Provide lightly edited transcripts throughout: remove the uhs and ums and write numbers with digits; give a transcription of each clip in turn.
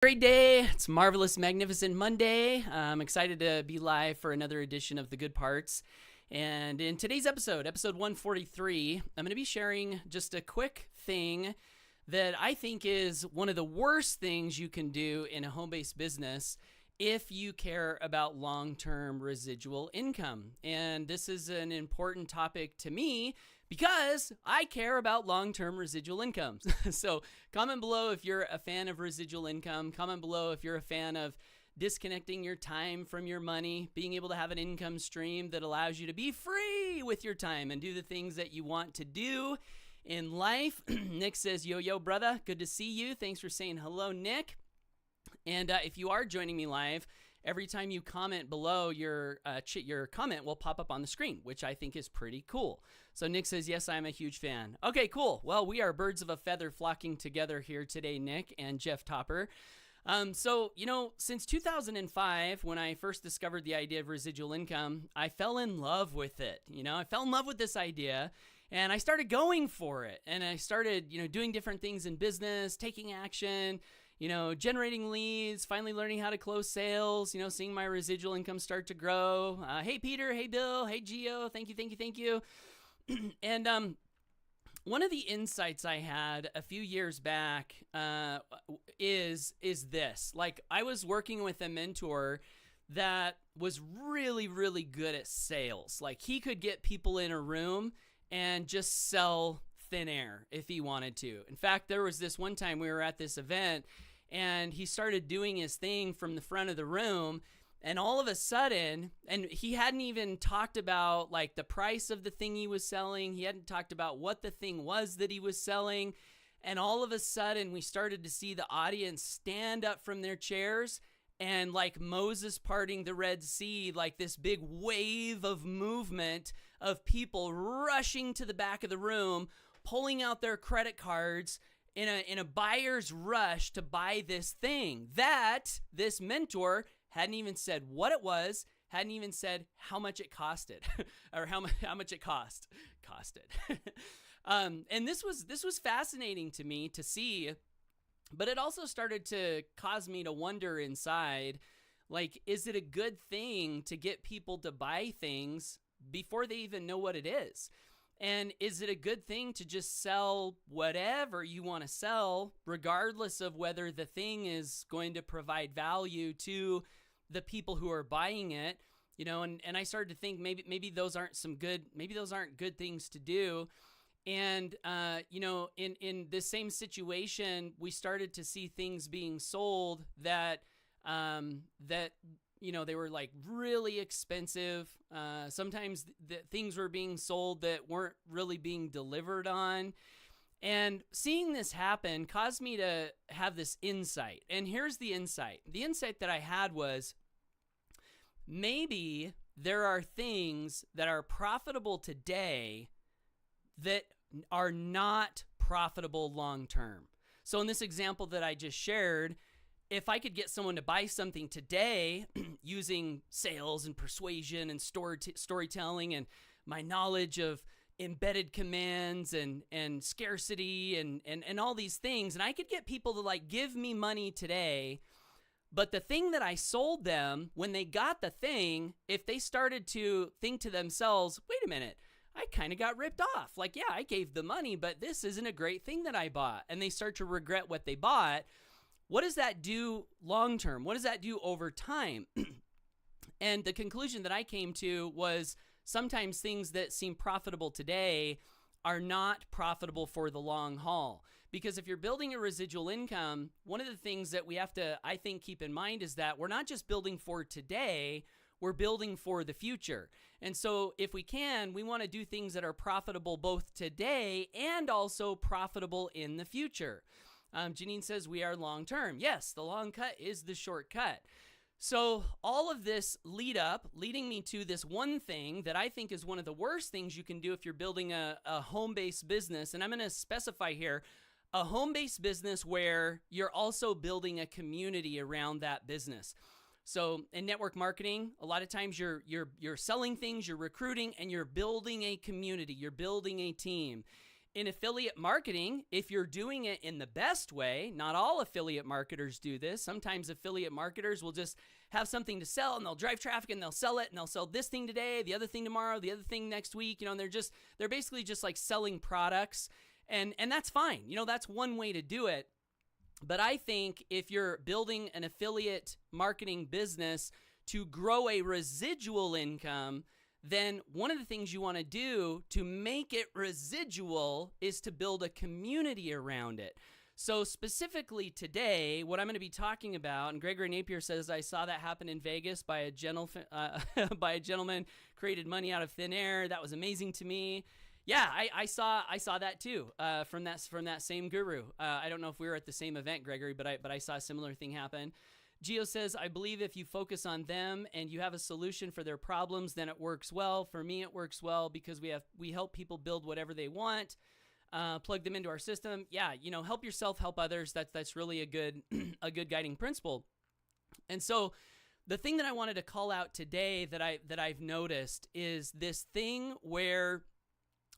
Great day. It's Marvelous Magnificent Monday. I'm excited to be live for another edition of The Good Parts. And in today's episode 143, I'm going to be sharing just a quick thing that I think is one of the worst things you can do in a home-based business if you care about long-term residual income. And this is an important topic to me because I care about long-term residual incomes. So comment below if you're a fan of residual income. Comment below if you're a fan of disconnecting your time from your money, being able to have an income stream that allows you to be free with your time and do the things that you want to do in life. Nick says, yo, brother, good to see you. Thanks for saying hello, Nick. And if you are joining me live, every time you comment below, your comment will pop up on the screen, which I think is pretty cool. So Nick says, yes, I'm a huge fan. Okay, cool. Well, we are birds of a feather flocking together here today, Nick and Jeff Topper. So, since 2005, when I first discovered the idea of residual income, I fell in love with it. I fell in love with this idea. And I started going for it. And I started, doing different things in business, taking action, generating leads, finally learning how to close sales, seeing my residual income start to grow. Hey, Peter. Hey, Bill. Hey, Gio. Thank you. And one of the insights I had a few years back is this. Like, I was working with a mentor that was really, really good at sales. Like, he could get people in a room and just sell thin air if he wanted to. In fact, there was this one time we were at this event and he started doing his thing from the front of the room, and all of a sudden, and he hadn't even talked about like the price of the thing he was selling. He hadn't talked about what the thing was that he was selling. And all of a sudden we started to see the audience stand up from their chairs and like Moses parting the Red Sea, like this big wave of movement of people rushing to the back of the room, pulling out their credit cards in a buyer's rush to buy this thing that this mentor hadn't even said what it was, hadn't even said how much it costed, or how much it costed. And this was fascinating to me to see, but it also started to cause me to wonder inside, like, is it a good thing to get people to buy things before they even know what it is? And is it a good thing to just sell whatever you want to sell, regardless of whether the thing is going to provide value to the people who are buying it? And I started to think maybe those aren't good things to do. And in this same situation, we started to see things being sold that they were like really expensive. Sometimes things were being sold that weren't really being delivered on. And seeing this happen caused me to have this insight. And here's the insight. The insight that I had was, maybe there are things that are profitable today that are not profitable long term. So in this example that I just shared, if I could get someone to buy something today using sales and persuasion and storytelling and my knowledge of embedded commands and scarcity and all these things, and I could get people to like give me money today, but the thing that I sold them, when they got the thing, if they started to think to themselves, wait a minute, I kind of got ripped off. Like, yeah, I gave the money, but this isn't a great thing that I bought. And they start to regret what they bought. What does that do long term? What does that do over time? And the conclusion that I came to was sometimes things that seem profitable today are not profitable for the long haul. Because if you're building a residual income, one of the things that we have to, I think, keep in mind is that we're not just building for today, we're building for the future. And so if we can, we want to do things that are profitable both today and also profitable in the future. Janine says we are long-term. Yes, the long cut is the shortcut. So all of this leading me to this one thing that I think is one of the worst things you can do if you're building a home-based business. And I'm going to specify here, a home-based business where you're also building a community around that business. So in network marketing, a lot of times you're selling things, you're recruiting, and you're building a community, you're building a team. In affiliate marketing, if you're doing it in the best way, not all affiliate marketers do this. Sometimes affiliate marketers will just have something to sell and they'll drive traffic and they'll sell it and they'll sell this thing today, the other thing tomorrow, the other thing next week, and they're basically just like selling products, and that's fine. That's one way to do it. But I think if you're building an affiliate marketing business to grow a residual income, then one of the things you want to do to make it residual is to build a community around it. So specifically today, what I'm going to be talking about, and Gregory Napier says, I saw that happen in Vegas by a gentleman created money out of thin air. That was amazing to me. Yeah, I saw that too from that same guru. I don't know if we were at the same event, Gregory, but I saw a similar thing happen. Gio says, I believe if you focus on them and you have a solution for their problems, then it works well. For me, it works well because we help people build whatever they want, plug them into our system. Yeah, help yourself, help others. That's really a good guiding principle. And so the thing that I wanted to call out today that I've noticed is this thing where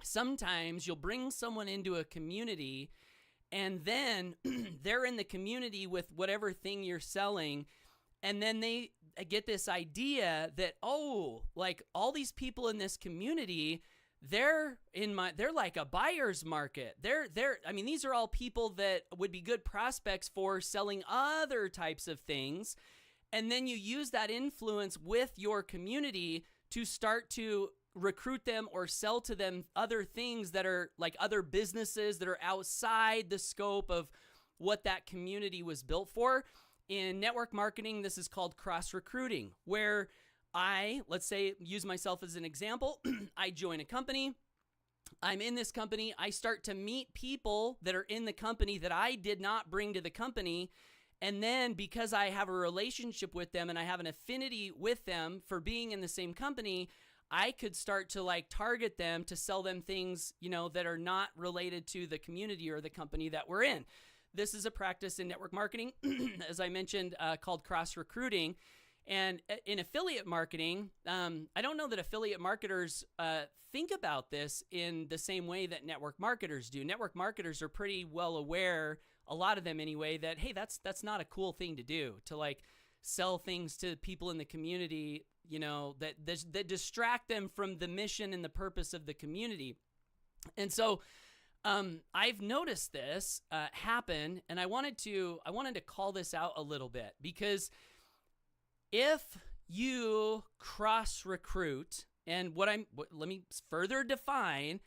sometimes you'll bring someone into a community and then they're in the community with whatever thing you're selling, and then they get this idea that, like all these people in this community, they're like a buyer's market. These are all people that would be good prospects for selling other types of things. And then you use that influence with your community to start to recruit them or sell to them other things that are like other businesses that are outside the scope of what that community was built for. In network marketing, this is called cross-recruiting, where let's say, use myself as an example. I join a company. I'm in this company. I start to meet people that are in the company that I did not bring to the company. And then because I have a relationship with them and I have an affinity with them for being in the same company, I could start to like target them to sell them things, that are not related to the community or the company that we're in. This is a practice in network marketing, as I mentioned, called cross-recruiting. And in affiliate marketing, I don't know that affiliate marketers think about this in the same way that network marketers do. Network marketers are pretty well aware, a lot of them anyway, that, hey, that's not a cool thing to do, to like sell things to people in the community, that distract them from the mission and the purpose of the community. And so I've noticed this happen, and I wanted to call this out a little bit, because if you cross-recruit, and let me further define,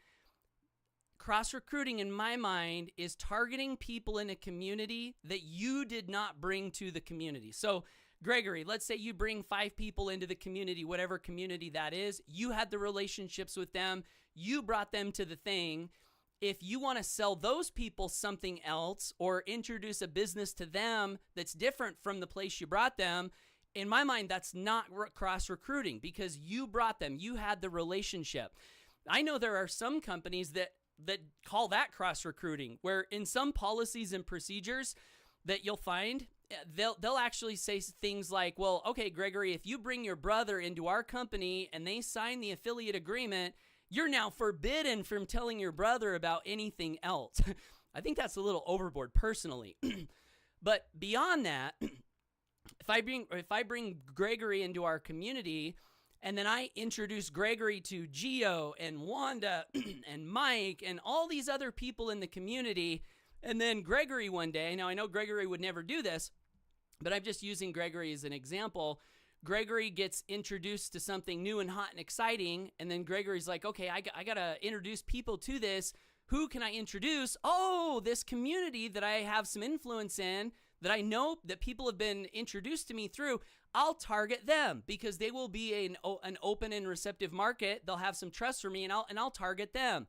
cross-recruiting in my mind is targeting people in a community that you did not bring to the community. So Gregory, let's say you bring 5 people into the community, whatever community that is. You had the relationships with them. You brought them to the thing. If you want to sell those people something else or introduce a business to them that's different from the place you brought them, in my mind, that's not cross-recruiting, because you brought them. You had the relationship. I know there are some companies that call that cross-recruiting, where in some policies and procedures that you'll find, they'll actually say things like, well, okay, Gregory, if you bring your brother into our company and they sign the affiliate agreement, you're now forbidden from telling your brother about anything else. I think that's a little overboard personally. But beyond that, if I bring Gregory into our community and then I introduce Gregory to Gio and Wanda and Mike and all these other people in the community, and then Gregory one day, now I know Gregory would never do this, but I'm just using Gregory as an example. Gregory gets introduced to something new and hot and exciting, and then Gregory's like, okay, I got to introduce people to this. Who can I introduce? Oh, this community that I have some influence in, that I know that people have been introduced to me through. I'll target them because they will be an open and receptive market. They'll have some trust for me, and I'll target them.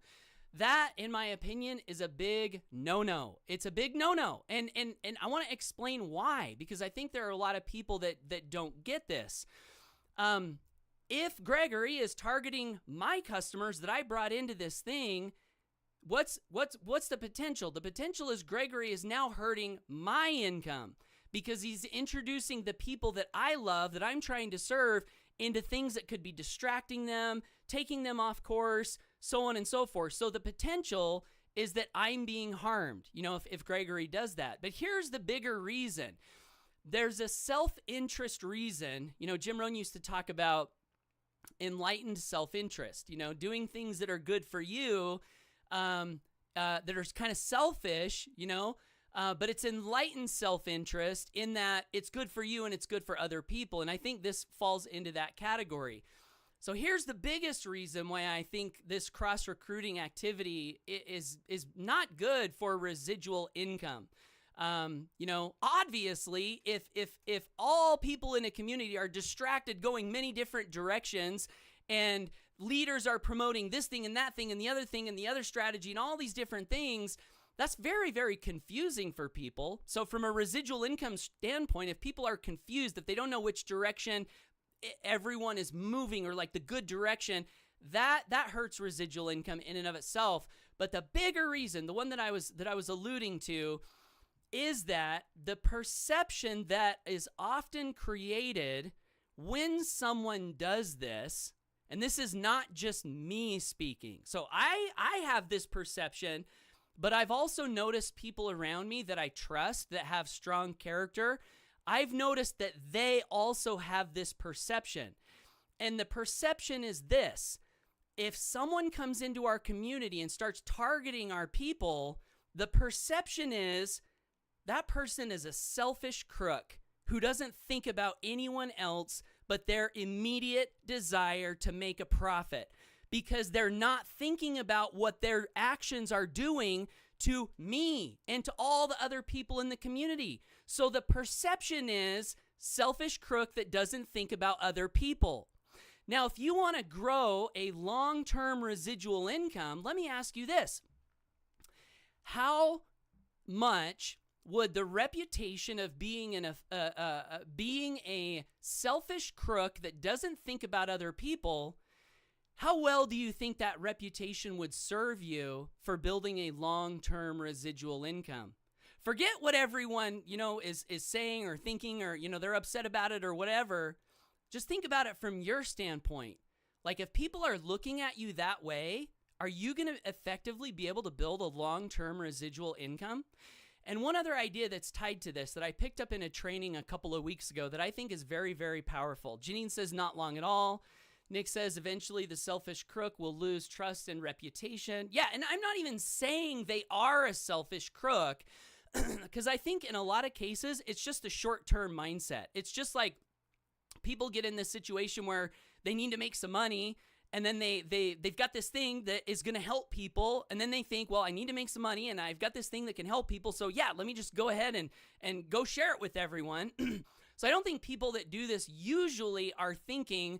That, in my opinion, is a big no-no. It's a big no-no. And I want to explain why, because I think there are a lot of people that don't get this. If Gregory is targeting my customers that I brought into this thing, what's the potential? The potential is Gregory is now hurting my income because he's introducing the people that I love, that I'm trying to serve, into things that could be distracting them, taking them off course, so on and so forth. So the potential is that I'm being harmed, if Gregory does that. But here's the bigger reason. There's a self-interest reason. Jim Rohn used to talk about enlightened self-interest, doing things that are good for you, that are kind of selfish, but it's enlightened self-interest in that it's good for you and it's good for other people. And I think this falls into that category. So here's the biggest reason why I think this cross-recruiting activity is not good for residual income. Obviously, if all people in a community are distracted going many different directions and leaders are promoting this thing and that thing and the other thing and the other strategy and all these different things, that's very, very confusing for people. So from a residual income standpoint, if people are confused, if they don't know which direction everyone is moving or like the good direction, that hurts residual income in and of itself. But the bigger reason, the one that I was alluding to, is that the perception that is often created when someone does this, and this is not just me speaking. So I have this perception, but I've also noticed people around me that I trust that have strong character. I've noticed that they also have this perception. And the perception is this: if someone comes into our community and starts targeting our people, the perception is that person is a selfish crook who doesn't think about anyone else but their immediate desire to make a profit, because they're not thinking about what their actions are doing to me and to all the other people in the community. So the perception is selfish crook that doesn't think about other people. Now, if you want to grow a long-term residual income, let me ask you this. How much would the reputation of being a selfish crook that doesn't think about other people, how well do you think that reputation would serve you for building a long-term residual income? Forget what everyone, is saying or thinking, or, they're upset about it or whatever. Just think about it from your standpoint. Like, if people are looking at you that way, are you going to effectively be able to build a long-term residual income? And one other idea that's tied to this that I picked up in a training a couple of weeks ago that I think is very, very powerful. Janine says not long at all. Nick says eventually the selfish crook will lose trust and reputation. Yeah, and I'm not even saying they are a selfish crook, because I think in a lot of cases, it's just a short-term mindset. It's just like people get in this situation where they need to make some money, and then they've got this thing that is going to help people, and then they think, well, I need to make some money, and I've got this thing that can help people, so yeah, let me just go ahead and go share it with everyone. So I don't think people that do this usually are thinking,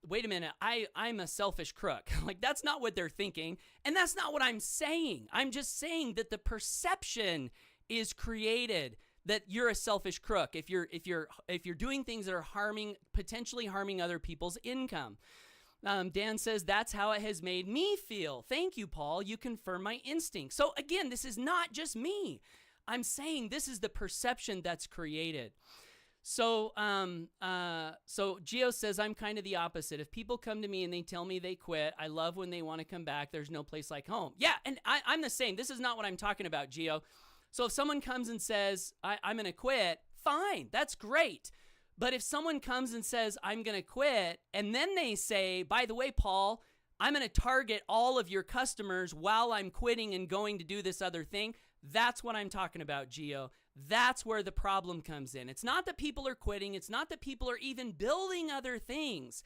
wait a minute, I'm a selfish crook. Like, that's not what they're thinking, and that's not what I'm saying. I'm just saying that the perception is created that you're a selfish crook if you're doing things that are potentially harming other people's income. Dan says, that's how it has made me feel. Thank you, Paul. You confirm my instinct. So again, this is not just me. I'm saying this is the perception that's created. So Gio says, I'm kind of the opposite. If people come to me and they tell me they quit, I love when they want to come back. There's no place like home. Yeah, and I'm the same. This is not what I'm talking about, Gio. So if someone comes and says, I'm going to quit, fine, that's great. But if someone comes and says, I'm going to quit, and then they say, by the way, Paul, I'm going to target all of your customers while I'm quitting and going to do this other thing, that's what I'm talking about, Gio. That's where the problem comes in. It's not that people are quitting. It's not that people are even building other things.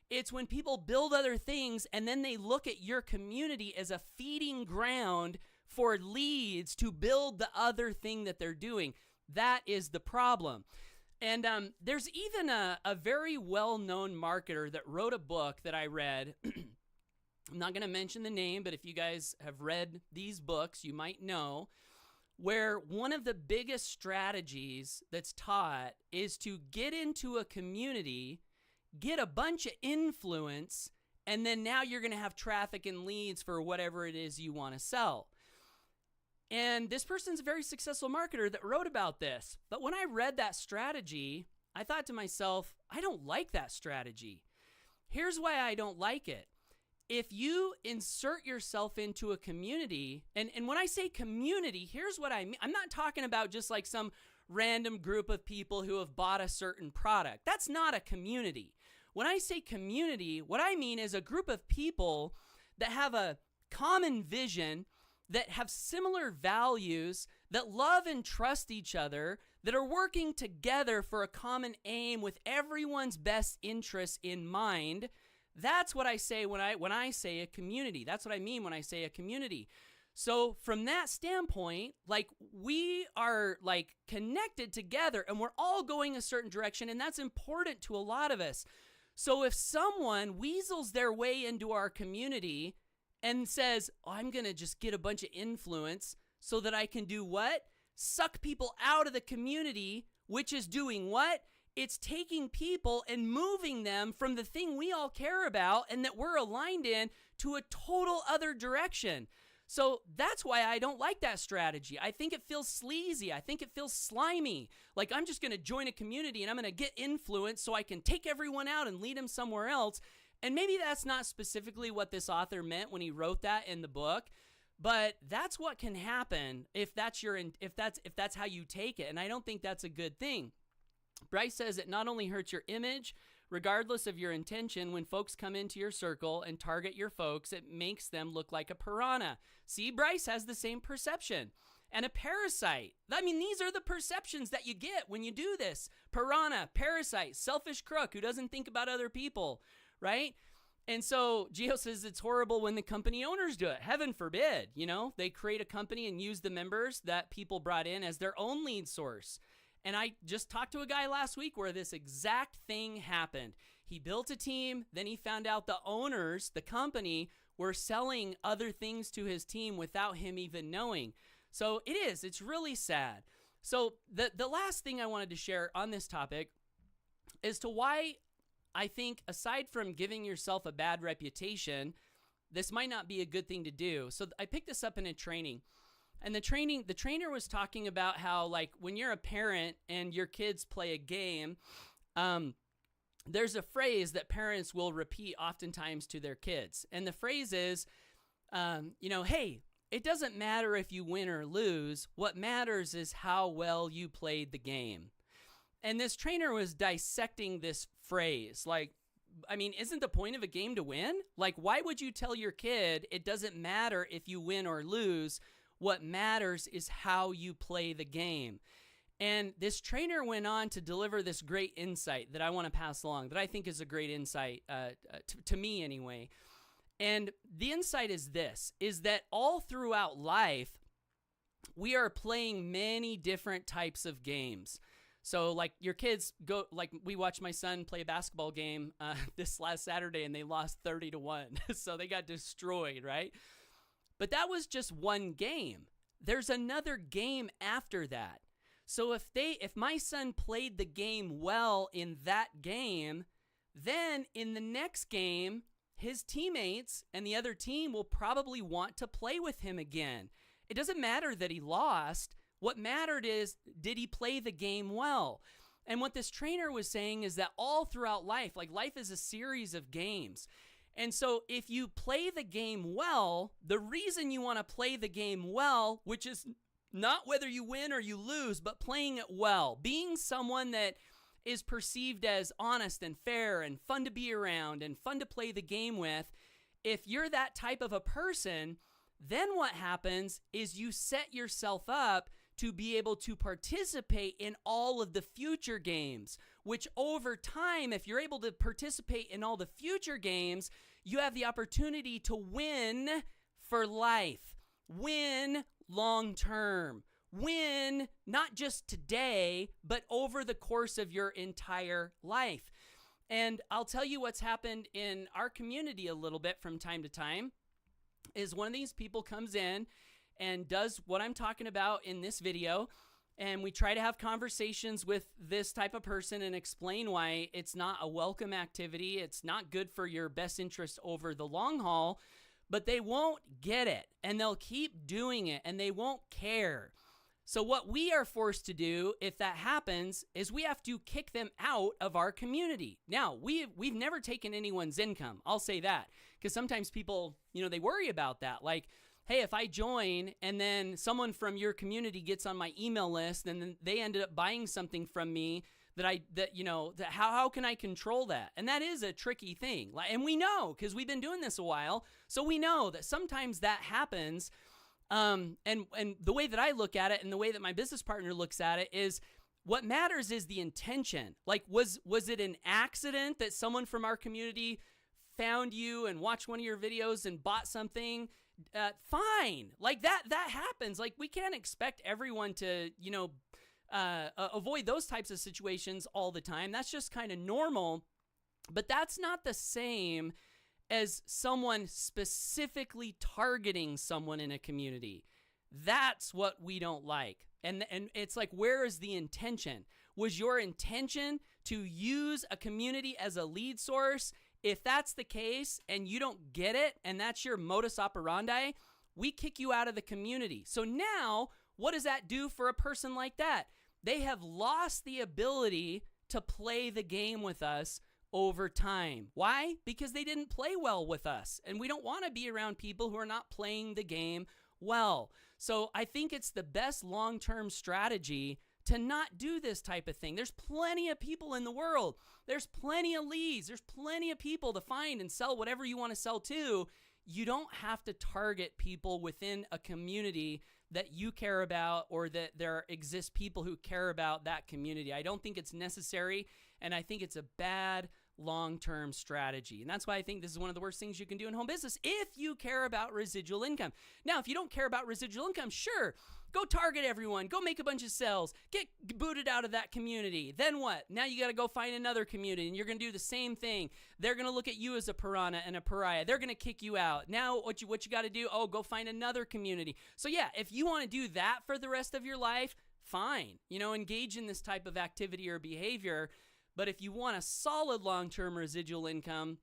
It's when people build other things and then they look at your community as a feeding ground for leads to build the other thing that they're doing. That is the problem. And there's even a very well-known marketer that wrote a book that I read. I'm not going to mention the name, but if you guys have read these books, you might know, where one of the biggest strategies that's taught is to get into a community, get a bunch of influence, and then now you're going to have traffic and leads for whatever it is you want to sell. And this person's a very successful marketer that wrote about this. But when I read that strategy, I thought to myself, I don't like that strategy. Here's why I don't like it. if you insert yourself into a community, and when I say community, here's what I mean. I'm not talking about just like some random group of people who have bought a certain product. That's not a community. When I say community, what I mean is a group of people that have a common vision, that have similar values, that love and trust each other, that are working together for a common aim with everyone's best interests in mind. That's what I say when I say a community. That's what I mean when I say a community. So from that standpoint, like we are like connected together and we're all going a certain direction, and that's important to a lot of us. So if someone weasels their way into our community and says, oh, I'm going to just get a bunch of influence so that I can do what? Suck people out of the community, which is doing what? It's taking people and moving them from the thing we all care about and that we're aligned in to a total other direction. So that's why I don't like that strategy. I think it feels sleazy. I think it feels slimy. Like I'm just going to join a community and I'm going to get influence so I can take everyone out and lead them somewhere else. And maybe that's not specifically what this author meant when he wrote that in the book, but that's what can happen if that's how you take it. And I don't think that's a good thing. Bryce says it not only hurts your image, regardless of your intention, when folks come into your circle and target your folks, it makes them look like a piranha. See, Bryce has the same perception. And a parasite. I mean, these are the perceptions that you get when you do this. Piranha, parasite, selfish crook who doesn't think about other people, right? And so Gio says it's horrible when the company owners do it. Heaven forbid, they create a company and use the members that people brought in as their own lead source. And I just talked to a guy last week where this exact thing happened. He built a team, then he found out the owners, the company, were selling other things to his team without him even knowing. So it's really sad. So the last thing I wanted to share on this topic is to why I think, aside from giving yourself a bad reputation, this might not be a good thing to do. So I picked this up in a training. And the trainer was talking about how, like, when you're a parent and your kids play a game, there's a phrase that parents will repeat oftentimes to their kids. And the phrase is, hey, it doesn't matter if you win or lose. What matters is how well you played the game. And this trainer was dissecting this phrase. Like, I mean, isn't the point of a game to win? Like, why would you tell your kid it doesn't matter if you win or lose? What matters is how you play the game. And this trainer went on to deliver this great insight that I want to pass along, that I think is a great insight, to me anyway. And the insight is this, is that all throughout life, we are playing many different types of games. So like your kids go, like we watched my son play a basketball game this last Saturday and they lost 30-1. So they got destroyed, right? But that was just one game. There's another game after that. So if my son played the game well in that game, then in the next game, his teammates and the other team will probably want to play with him again. It doesn't matter that he lost. What mattered is, did he play the game well? And what this trainer was saying is that all throughout life, like life is a series of games. And so if you play the game well, the reason you want to play the game well, which is not whether you win or you lose, but playing it well, being someone that is perceived as honest and fair and fun to be around and fun to play the game with, if you're that type of a person, then what happens is you set yourself up to be able to participate in all of the future games, which over time, if you're able to participate in all the future games, you have the opportunity to win for life, win long term, win not just today, but over the course of your entire life. And I'll tell you what's happened in our community a little bit from time to time is one of these people comes in and does what I'm talking about in this video, and we try to have conversations with this type of person and explain why it's not a welcome activity, it's not good for your best interest over the long haul, but they won't get it, and they'll keep doing it, and they won't care. So what we are forced to do if that happens is we have to kick them out of our community. Now, we've never taken anyone's income. I'll say that, because sometimes people, they worry about that. Like, hey, if I join and then someone from your community gets on my email list and then they ended up buying something from me how can I control that? And that is a tricky thing. And we know, because we've been doing this a while, so we know that sometimes that happens. And the way that I look at it and the way that my business partner looks at it is what matters is the intention. Like, was it an accident that someone from our community found you and watched one of your videos and bought something? Fine. Like that happens. Like, we can't expect everyone to, avoid those types of situations all the time. That's just kind of normal, but that's not the same as someone specifically targeting someone in a community. That's what we don't like. And it's like, where is the intention? Was your intention to use a community as a lead source? If that's the case and you don't get it and that's your modus operandi, we kick you out of the community. So now, what does that do for a person like that? They have lost the ability to play the game with us over time. Why? Because they didn't play well with us. And we don't want to be around people who are not playing the game well. So I think it's the best long-term strategy to not do this type of thing. There's plenty of people in the world. There's plenty of leads. There's plenty of people to find and sell whatever you want to sell to. You don't have to target people within a community that you care about, or that there exist people who care about that community. I don't think it's necessary, and I think it's a bad long-term strategy. And that's why I think this is one of the worst things you can do in home business if you care about residual income. Now, if you don't care about residual income, sure, go target everyone, go make a bunch of sales, get booted out of that community. Then what? Now you got to go find another community, and you're going to do the same thing. They're going to look at you as a piranha and a pariah. They're going to kick you out. Now what you got to do? Oh, go find another community. So yeah, if you want to do that for the rest of your life, fine. Engage in this type of activity or behavior. But if you want a solid long-term residual income,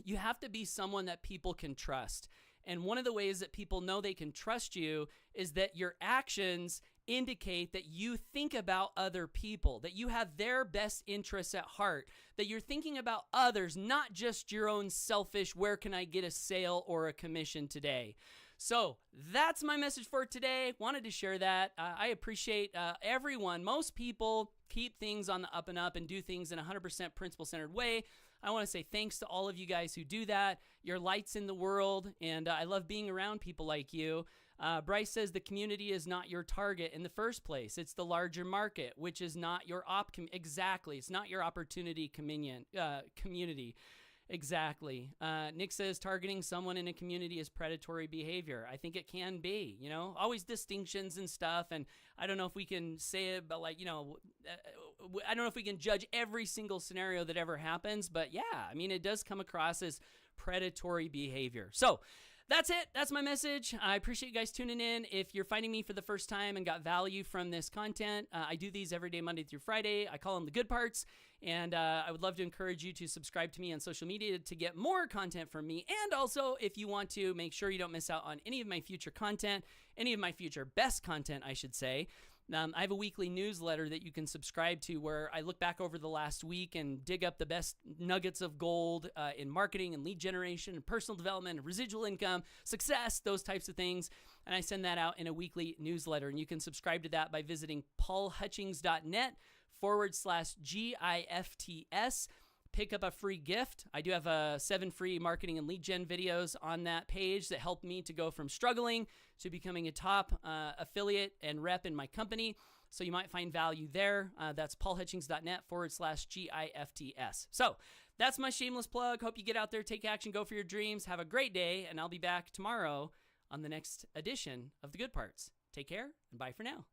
you have to be someone that people can trust. And one of the ways that people know they can trust you is that your actions indicate that you think about other people, that you have their best interests at heart, that you're thinking about others, not just your own selfish, where can I get a sale or a commission today? So that's my message for today. Wanted to share that. I appreciate everyone. Most people keep things on the up and up and do things in a 100% principle-centered way. I want to say thanks to all of you guys who do that. You're lights in the world, and I love being around people like you. Bryce says the community is not your target in the first place. It's the larger market, which is not your exactly. It's not your opportunity community. Exactly. Nick says targeting someone in a community is predatory behavior. I think it can be, always distinctions and stuff. And I don't know if we can say it, but I don't know if we can judge every single scenario that ever happens. But yeah, it does come across as predatory behavior. So that's it. That's my message. I appreciate you guys tuning in. If you're finding me for the first time and got value from this content, I do these every day, Monday through Friday. I call them the good parts. And I would love to encourage you to subscribe to me on social media to get more content from me. And also, if you want to make sure you don't miss out on any of my future content, any of my future best content, I should say, I have a weekly newsletter that you can subscribe to where I look back over the last week and dig up the best nuggets of gold in marketing and lead generation and personal development and residual income, success, those types of things. And I send that out in a weekly newsletter. And you can subscribe to that by visiting paulhutchings.net/GIFTS. Pick up a free gift. I do have 7 free marketing and lead gen videos on that page that help me to go from struggling to becoming a top affiliate and rep in my company. So you might find value there. That's paulhutchings.net/GIFTS. So that's my shameless plug. Hope you get out there, take action, go for your dreams. Have a great day, and I'll be back tomorrow on the next edition of The Good Parts. Take care, and bye for now.